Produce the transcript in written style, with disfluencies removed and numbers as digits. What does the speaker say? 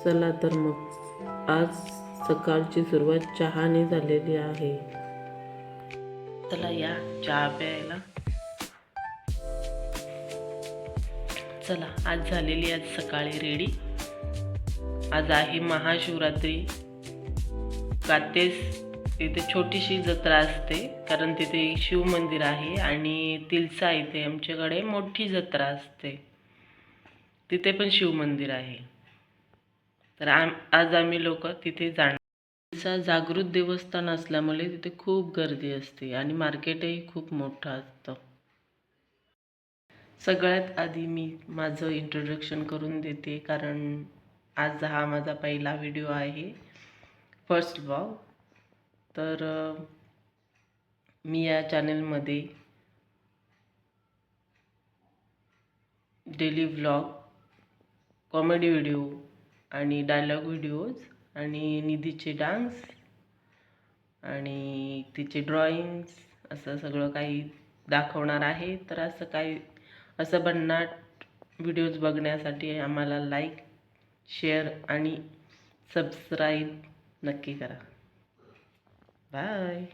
चला तर मग आज सकाळची सुरुवात चहाने झालेली आहे. चला या चहा प्यायला. चला आज झालेली आज सकाळी रेडी. आज आहे महाशिवरात्री. कातेस तिथे छोटीशी जत्रा असते कारण तिथे शिव मंदिर आहे आणि तिलसा इथे आमच्याकडे मोठी जत्रा असते, तिथे पण शिव मंदिर आहे. तर आज आम्ही लोक तिथे जाणार. तिलसा जागृत देवस्थान असल्यामुळे तिथे खूप गर्दी असते आणि मार्केटही खूप मोठं असतं. सगळ्यात आधी मी माझं इंट्रोडक्शन करून देते कारण आज हा माझा पहिला व्हिडिओ आहे, फर्स्ट व्लॉग. तर मी या चॅनलमध्ये डेली व्लॉग, कॉमेडी व्हिडिओ आणि डायलॉग व्हिडिओज आणि निधीचे डान्स आणि तिचे ड्रॉइंग्स असं सगळं काही दाखवणार आहे. तर असं भन्नाट व्हिडिओज बघण्यासाठी आम्हाला लाईक, शेअर आणि सबस्क्राईब नक्की करा. बाय.